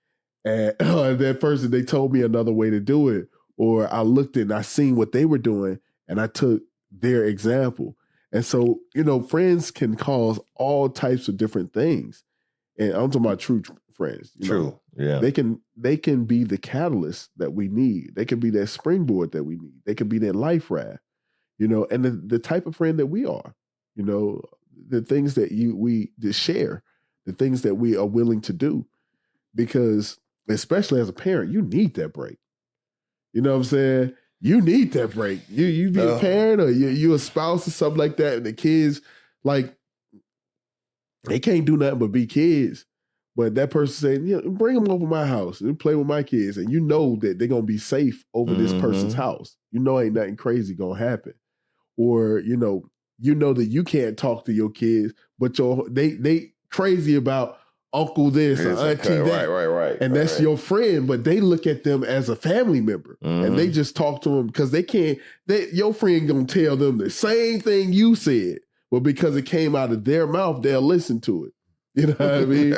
and that person, they told me another way to do it. Or I looked and I seen what they were doing and I took their example. And so, you know, friends can cause all types of different things. And I'm talking about true friends. True. Yeah. They can be the catalyst that we need. They can be that springboard that we need. They can be that life raft, you know, and the type of friend that we are, you know, the things that we just share, the things that we are willing to do, because especially as a parent, you need that break. You know what I'm saying? You need that break. You be a parent or you a spouse or something like that, and the kids, like, they can't do nothing but be kids. But that person saying, you know, bring them over my house and play with my kids, and you know that they're gonna be safe over this person's house. You know ain't nothing crazy gonna happen. Or, you know that you can't talk to your kids, but they crazy about uncle this or auntie that. Right. And that's your friend, but they look at them as a family member. And they just talk to them because your friend gonna tell them the same thing you said, but because it came out of their mouth, they'll listen to it. You know what I mean?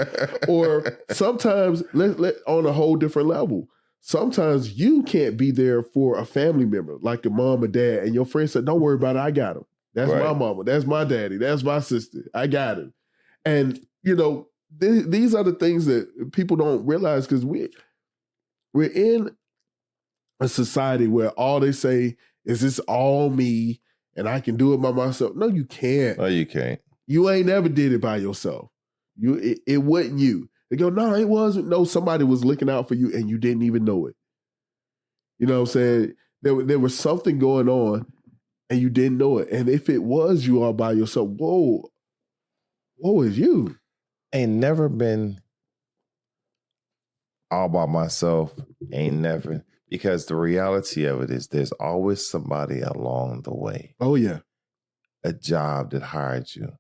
Or sometimes, let on a whole different level, sometimes you can't be there for a family member, like your mom or dad, and your friend said, don't worry about it, I got him. That's my mama, that's my daddy, that's my sister, I got him. And, you know, these are the things that people don't realize, because we're in a society where all they say is it's all me and I can do it by myself. No, you can't. No, you can't. You ain't never did it by yourself. It wasn't you. They go, no, it wasn't. No, somebody was looking out for you and you didn't even know it. You know what I'm saying? There was something going on and you didn't know it. And if it was you all by yourself, whoa is you. Ain't never been all by myself. Ain't never. Because the reality of it is there's always somebody along the way. Oh, yeah. A job that hired you.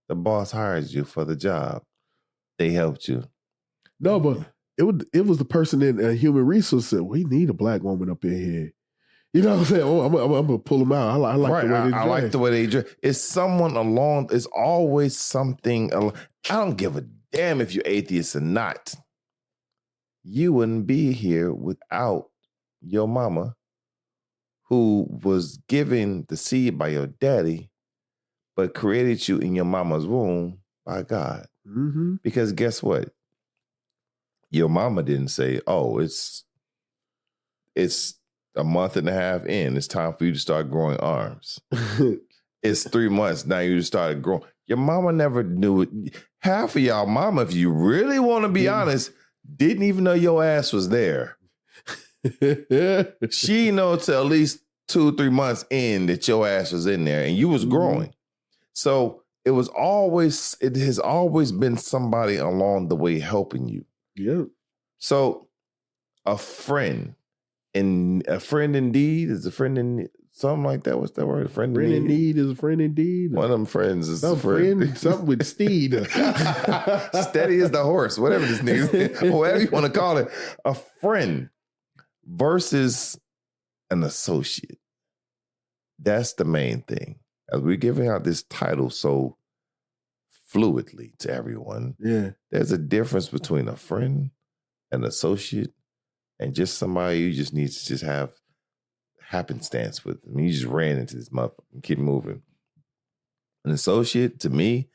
The boss hired you for the job. They helped you. No, but it was the person in human resources said, we need a black woman up in here. You know what I'm saying? Oh, I'm going to pull them out. I like the way they dress. I like the way they dress. It's someone along. It's always something. I don't give a damn if you're atheist or not. You wouldn't be here without your mama, who was given the seed by your daddy, but created you in your mama's womb by God. Mm-hmm. Because guess what? Your mama didn't say, oh, it's a month and a half in. It's time for you to start growing arms. It's 3 months. Now you started growing. Your mama never knew it. Half of y'all mama, if you really want to be honest, didn't even know your ass was there. She know till at least 2 or 3 months in that your ass was in there and you was growing. So it has always been somebody along the way helping you. Yeah. So a friend indeed is a friend in something like that. What's that word? A friend in need is a friend indeed. One of them friends is some a friend. Something with steed. Steady as the horse, whatever this nigga, whatever you want to call it. A friend versus an associate. That's the main thing. As we're giving out this title so fluidly to everyone, there's a difference between a friend, an associate, and just somebody you just need to just have happenstance with. I mean, you just ran into this motherfucker and keep moving. An associate, to me,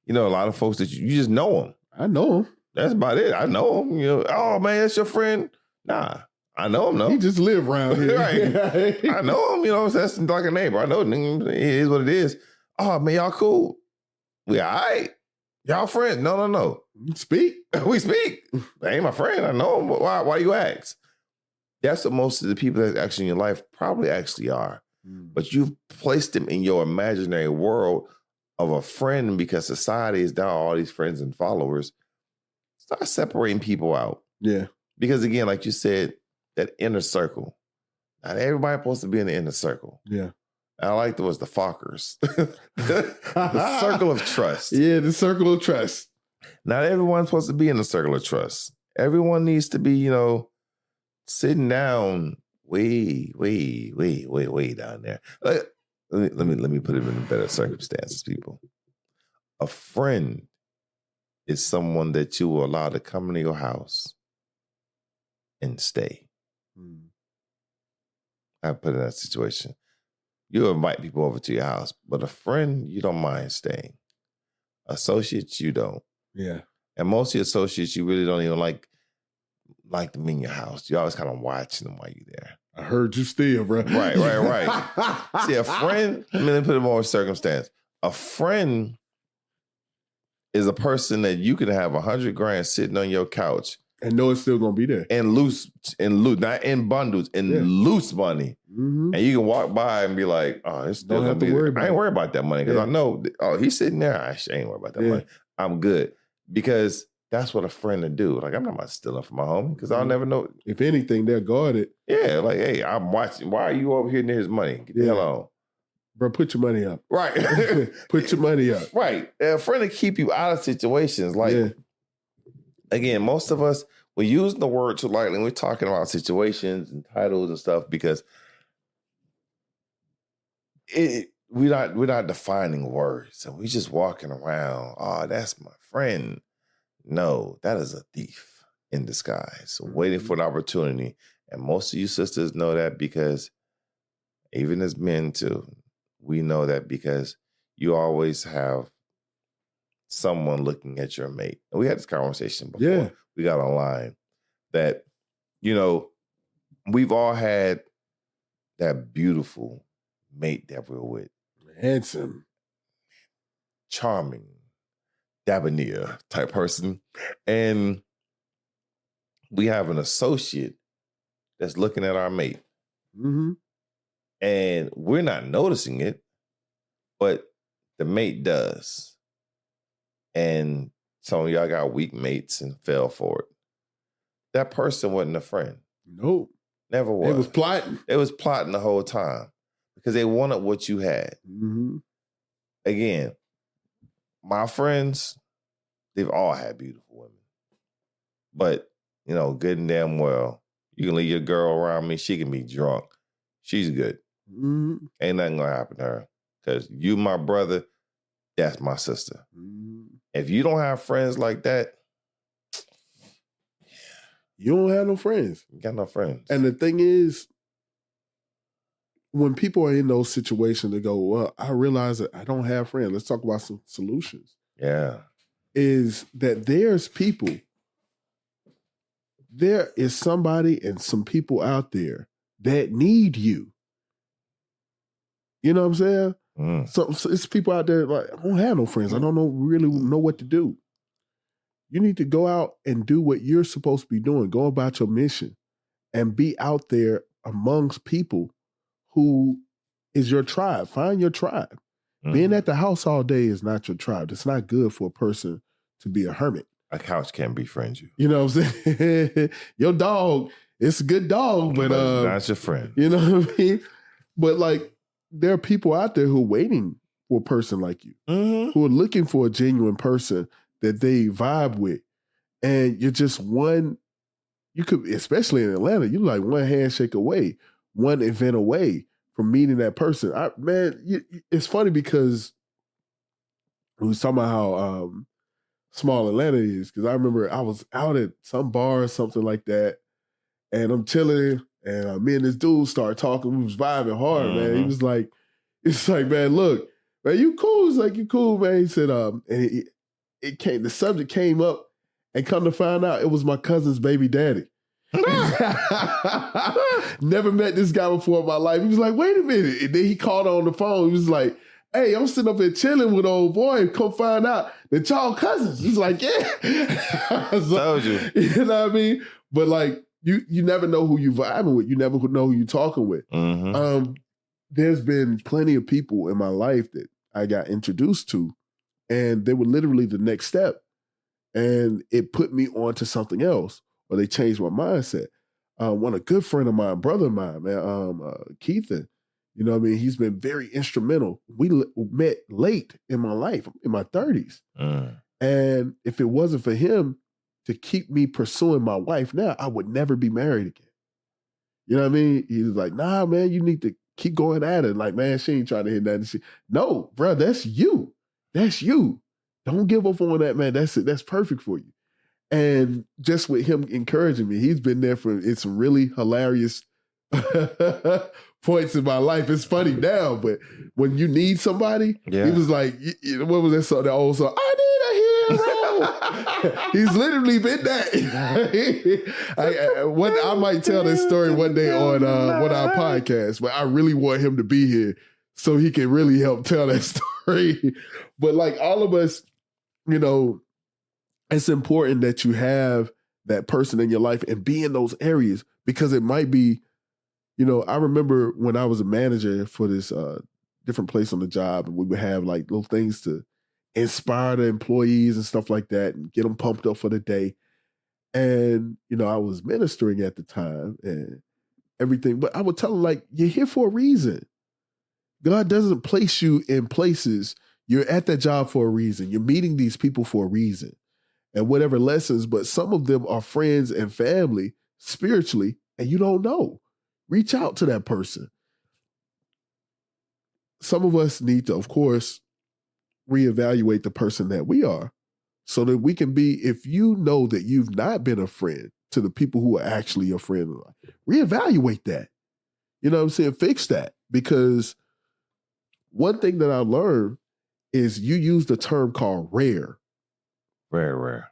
a lot of folks that you just know them. I know him. That's about it. I know him. Oh man, that's your friend. Nah, I know him. No, he just live around here. Right. I know him. That's like a neighbor. I know it is what it is. Oh man, y'all cool. We all right. Y'all friends? No. Speak. We speak. That ain't my friend. I know him. Why you ask? That's what most of the people that's actually in your life probably actually are. But you've placed them in your imaginary world of a friend because society is now all these friends and followers. Start separating people out. Yeah. Because again, like you said, that inner circle. Not everybody supposed to be in the inner circle. Yeah. I like the Fockers. The circle of trust. Yeah, the circle of trust. Not everyone's supposed to be in the circle of trust. Everyone needs to be, sitting down way down there. Let me put it in better circumstances, people. A friend is someone that you will allow to come into your house and stay. I put in that situation. You invite people over to your house, but a friend, you don't mind staying. Associates, you don't. Yeah. And most of your associates, you really don't even like them in your house. You're always kind of watching them while you're there. I heard you still, bro. Right. See, a friend, let me put it more circumstance. A friend is a person that you can have $100,000 sitting on your couch and know it's still gonna be there. And loose, not in bundles, loose money. Mm-hmm. And you can walk by and be like, oh, it's still gonna be there. I ain't worried about that money because I know, he's sitting there. I ain't worried about that money. I'm good. Because that's what a friend would do. Like, I'm not about to steal from my homie because I'll never know. If anything, they'll guard it. Yeah, like, hey, I'm watching. Why are you over here near his money? Get the hell on. Bro, put your money up. Right. Put your money up. Right. And a friend will keep you out of situations. Like, again, most of us, we're using the word too lightly. We're talking about situations and titles and stuff because we're not defining words. So we're just walking around. Oh, that's my friend. No, that is a thief in disguise, waiting for an opportunity. And most of you sisters know that because even as men too, we know that because you always have someone looking at your mate. And we had this conversation before we got online that, we've all had that beautiful mate that we're with. Handsome. Charming. Debonair type person. And we have an associate that's looking at our mate. Mm-hmm. And we're not noticing it, but the mate does. And some of y'all got weak mates and fell for it. That person wasn't a friend. Nope. Never was. They was plotting. They was plotting the whole time because they wanted what you had. Mm-hmm. Again, my friends, they've all had beautiful women. But, good and damn well, you can leave your girl around me, she can be drunk. She's good. Mm-hmm. Ain't nothing gonna happen to her. Because you, my brother, that's my sister. Mm-hmm. If you don't have friends like that, you don't have no friends. You got no friends. And the thing is, when people are in those situations, they go, well, I realize that I don't have friends. Let's talk about some solutions. Yeah. Is that there's people, there is somebody and some people out there that need you. You know what I'm saying? So it's people out there like, I don't have no friends. I don't really know what to do. You need to go out and do what you're supposed to be doing. Go about your mission and be out there amongst people who is your tribe. Find your tribe. Mm-hmm. Being at the house all day is not your tribe. It's not good for a person to be a hermit. A couch can't befriend you. You know what I'm saying? Your dog, it's a good dog, but not your friend. You know what I mean? But like, there are people out there who are waiting for a person like you, who are looking for a genuine person that they vibe with. And you're just you could, especially in Atlanta, you're like one handshake away, one event away from meeting that person. It's funny because we was talking about how small Atlanta is. Because I remember I was out at some bar or something like that, and I'm chilling, And me and this dude started talking. We was vibing hard, man. He was like, it's like, man, look, man, you cool. It's like, you cool, man. He said, and the subject came up, and come to find out, it was my cousin's baby daddy. Never met this guy before in my life. He was like, wait a minute. And then he called on the phone. He was like, hey, I'm sitting up here chilling with old boy. Come find out that y'all cousins. He's like, yeah. Told you. You know what I mean? But like, you never know who you vibing with. You never know who you talking with. There's been plenty of people in my life that I got introduced to, and they were literally the next step. And it put me onto something else, or they changed my mindset. One a good friend of mine, brother of mine, man, Keithan, you know what I mean? He's been very instrumental. We met late in my life, in my 30s. And if it wasn't for him to keep me pursuing my wife now, I would never be married again. You know what I mean? He was like, nah, man, you need to keep going at it. Like, man, she ain't trying to hit nothing. No, bro, that's you. That's you. Don't give up on that, man. That's it. That's perfect for you. And just with him encouraging me, he's been there for it's really hilarious points in my life. It's funny now, but when you need somebody, he was like, what was that song? That old song? I need a hero. He's literally been that. I might tell this story one day on one of our podcasts, but I really want him to be here so he can really help tell that story. But like all of us, you know, it's important that you have that person in your life and be in those areas, because it might be, you know, I remember when I was a manager for this different place on the job, and we would have like little things to inspire the employees and stuff like that and get them pumped up for the day. And, you know, I was ministering at the time and everything, but I would tell them, like, you're here for a reason. God doesn't place you in places. You're at that job for a reason. You're meeting these people for a reason. And whatever lessons, but some of them are friends and family spiritually, and you don't know. Reach out to that person. Some of us need to, of course, reevaluate the person that we are so that we can be, if you know that you've not been a friend to the people who are actually your friend, reevaluate that. You know what I'm saying? Fix that. Because one thing that I learned is you use the term called rare. Rare.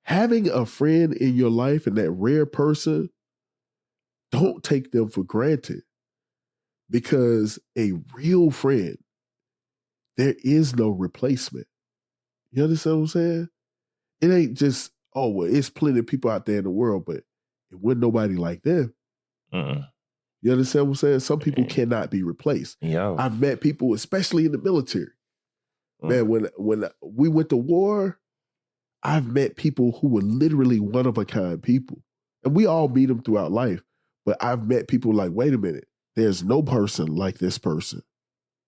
Having a friend in your life and that rare person, don't take them for granted, because a real friend, there is no replacement. You understand what I'm saying? It ain't just, oh, well, it's plenty of people out there in the world, but it wasn't nobody like them. You understand what I'm saying? Some people cannot be replaced. I've met people, especially in the military. Man, when we went to war, I've met people who were literally one-of-a-kind people. And we all meet them throughout life. But I've met people like, wait a minute, there's no person like this person.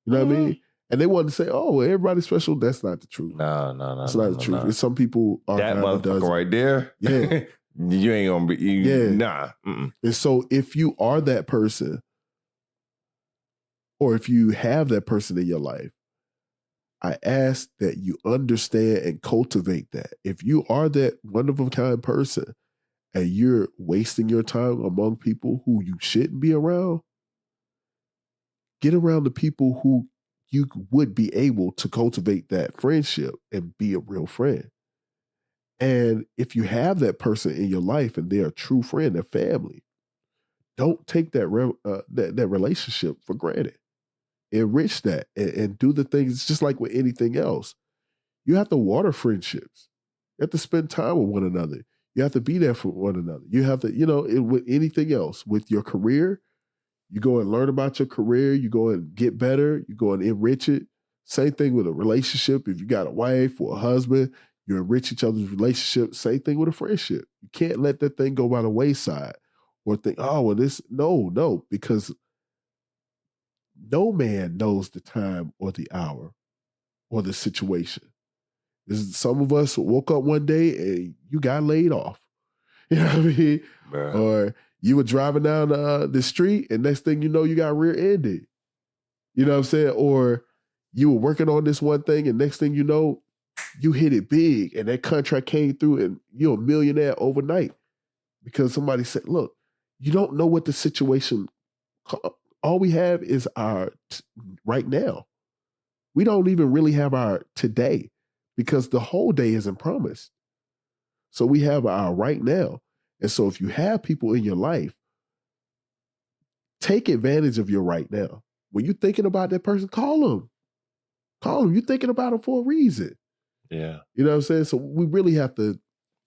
You know what I mean? And they want to say, oh, well, everybody's special. That's not the truth. No. That's not the truth. Some people are that motherfucker right there. Yeah. You ain't gonna be, nah. And so if you are that person, or if you have that person in your life, I ask that you understand and cultivate that. If you are that one-of-a-kind person and you're wasting your time among people who you shouldn't be around, get around the people who you would be able to cultivate that friendship and be a real friend. And if you have that person in your life and they're a true friend, a family, don't take that relationship for granted. Enrich that and do the things just like with anything else. You have to water friendships. You have to spend time with one another. You have to be there for one another. You have to, with anything else, with your career, you go and learn about your career. You go and get better. You go and enrich it. Same thing with a relationship. If you got a wife or a husband, you enrich each other's relationship. Same thing with a friendship. You can't let that thing go by the wayside or think, oh, well, no, because no man knows the time or the hour or the situation. Some of us woke up one day and you got laid off. You know what I mean? Bruh. Or you were driving down the street and next thing you know, you got rear-ended. You know what I'm saying? Or you were working on this one thing and next thing you know, you hit it big and that contract came through and you're a millionaire overnight because somebody said, look, you don't know what the situation, all we have is our right now. We don't even really have our today because the whole day isn't promised. So we have our right now. And so if you have people in your life, take advantage of your right now. When you're thinking about that person, call them. Call them. You're thinking about them for a reason. Yeah. You know what I'm saying? So we really have to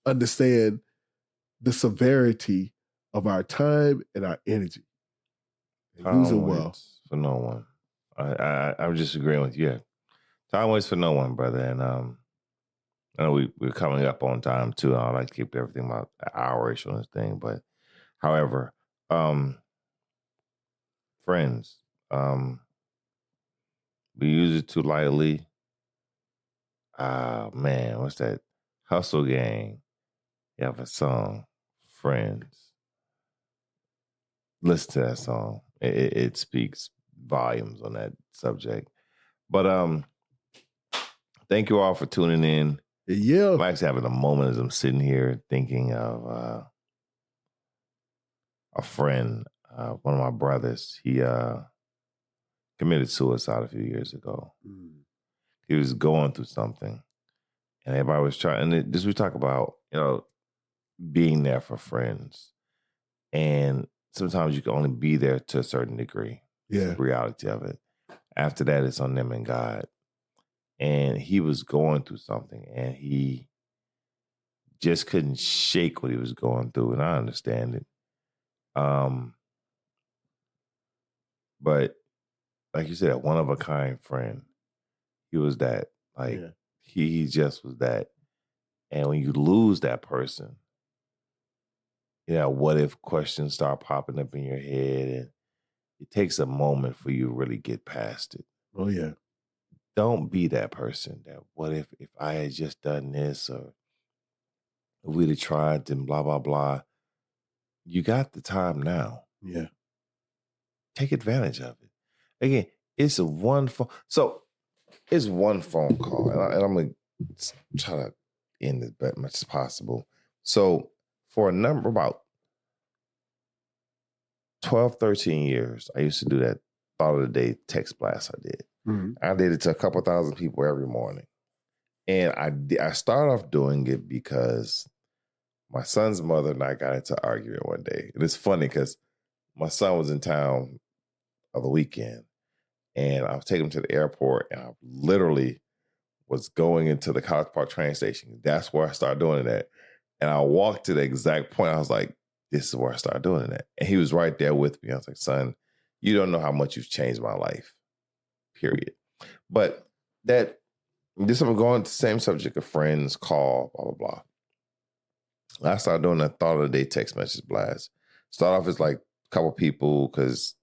understand the severity of our time and our energy. And use it well. For no one. I'm just agreeing with you. Yeah. Time waits for no one, brother. And I know we're coming up on time too. I like to keep everything about an hour-ish on this thing. But however, friends, we use it too lightly. Man, what's that? Hustle Gang. You have a song, Friends. Listen to that song. It speaks volumes on that subject. But thank you all for tuning in. Yeah. I'm actually having a moment as I'm sitting here thinking of a friend, one of my brothers. He committed suicide a few years ago. He was going through something, and everybody was trying. And we talk about, being there for friends, and sometimes you can only be there to a certain degree. Yeah, the reality of it. After that, it's on them and God. And he was going through something, and he just couldn't shake what he was going through, and I understand it. But like you said, a one-of-a-kind friend. He was that. He just was that. And when you lose that person, what if questions start popping up in your head, and it takes a moment for you to really get past it. Oh, yeah. Don't be that person that, what if I had just done this, or if we'd have tried, then blah, blah, blah. You got the time now. Yeah. Take advantage of it. Again, it's one phone. So it's one phone call, and I'm going to try to end it as much as possible. So for a number, about 12, 13 years, I used to do that thought of the day text blast I did. Mm-hmm. I did it to a couple thousand people every morning. And I started off doing it because my son's mother and I got into an argument one day. And it's funny because my son was in town of the weekend, and I was taking him to the airport, and I literally was going into the College Park train station. That's where I started doing it at. And I walked to the exact point. I was like, this is where I started doing it at. And he was right there with me. I was like, son, you don't know how much you've changed my life, period. But this I'm going to the same subject of friends, call, blah, blah, blah. I started doing that thought of the day text message blast. Start off as like a couple people, because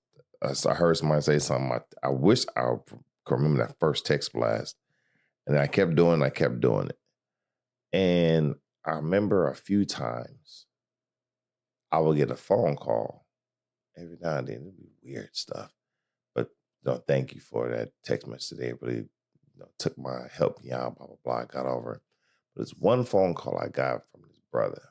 I heard somebody say something. I wish I could remember that first text blast. And I kept doing it. And I remember a few times I would get a phone call every now and then. It'd be weird stuff. But thank you for that text message today. It really took my help me out, blah, blah, blah. I got over it. But it's one phone call I got from his brother.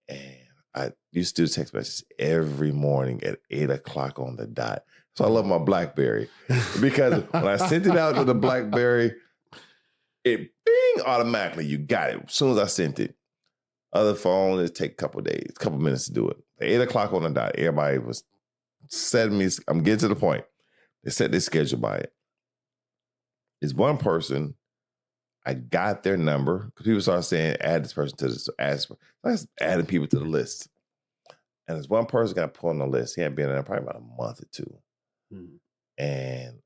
And I used to do text messages every morning at 8 o'clock on the dot. So I love my BlackBerry, because when I sent it out to the BlackBerry, it bing, automatically, you got it. As soon as I sent it. Other phone, it take a couple minutes to do it. At 8 o'clock on the dot, everybody was setting me, I'm getting to the point. They set their schedule by it. It's one person, I got their number, because people started saying, add this person to this, I was adding people to the list. And there's one person got put on the list. He hadn't been there probably about a month or two. Mm-hmm. And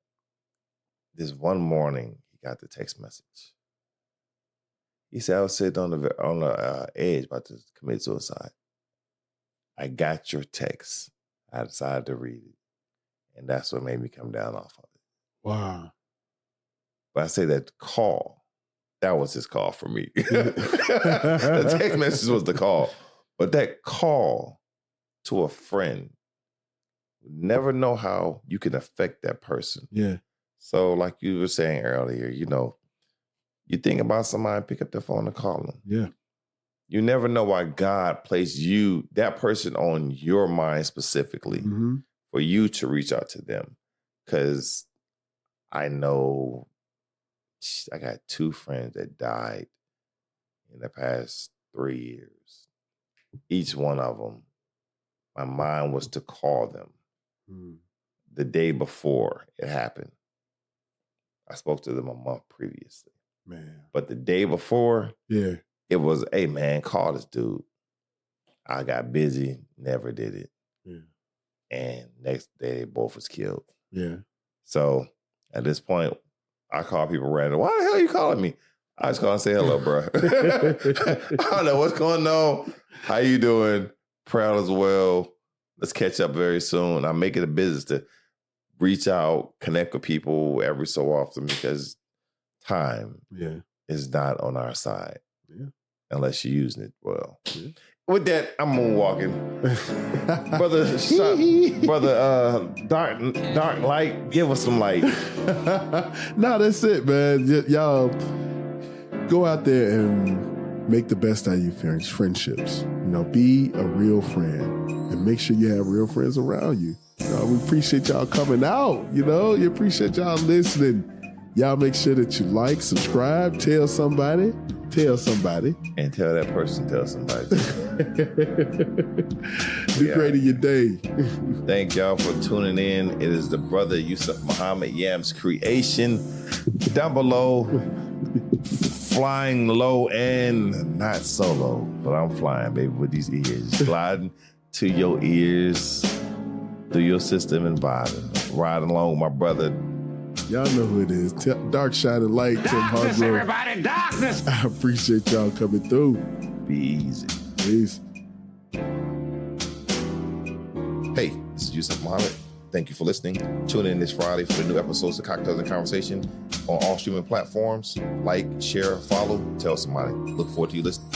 this one morning, he got the text message. He said, I was sitting on the edge about to commit suicide. I got your text. I decided to read it. And that's what made me come down off of it. Wow. But I say that call, that was his call for me. The text message was the call. But that call to a friend, you never know how you can affect that person. Yeah. So like you were saying earlier, you think about somebody, pick up the phone and call them. Yeah. You never know why God placed that person on your mind specifically for you to reach out to them. Because I know I got 2 friends that died in the past 3 years. Each one of them, my mind was to call them the day before it happened. I spoke to them a month previously. Man. But the day before, yeah, it was, hey, man, call this dude. I got busy, never did it. Yeah. And next day, they both was killed. Yeah. So at this point, I call people random. Why the hell are you calling me? I just call and say hello, bro. I don't know what's going on. How you doing? Proud as well. Let's catch up very soon. I make it a business to reach out, connect with people every so often because time is not on our side unless you're using it well. Yeah. With that, I'm moonwalking. brother, dark light, give us some light. No, that's it, man. Y'all go out there and make the best out of your friendships. Be a real friend and make sure you have real friends around you. We appreciate y'all coming out. You appreciate y'all listening. Y'all make sure that you like, subscribe, tell somebody. And tell that person, tell somebody. Be great in your day. Thank y'all for tuning in. It is the brother Yusuf Muhammad Yams creation. Down below, flying low and not so low, but I'm flying, baby, with these ears. Gliding to your ears, through your system and vibing. Riding along with my brother. Y'all know who it is. Dark Shining Light, Tim Hargrove. Everybody, darkness! I appreciate y'all coming through. Be easy. Peace. Hey, this is Yusuf Muhammad. Thank you for listening. Tune in this Friday for the new episodes of Cocktails and Conversation on all streaming platforms. Like, share, follow, tell somebody. Look forward to you listening.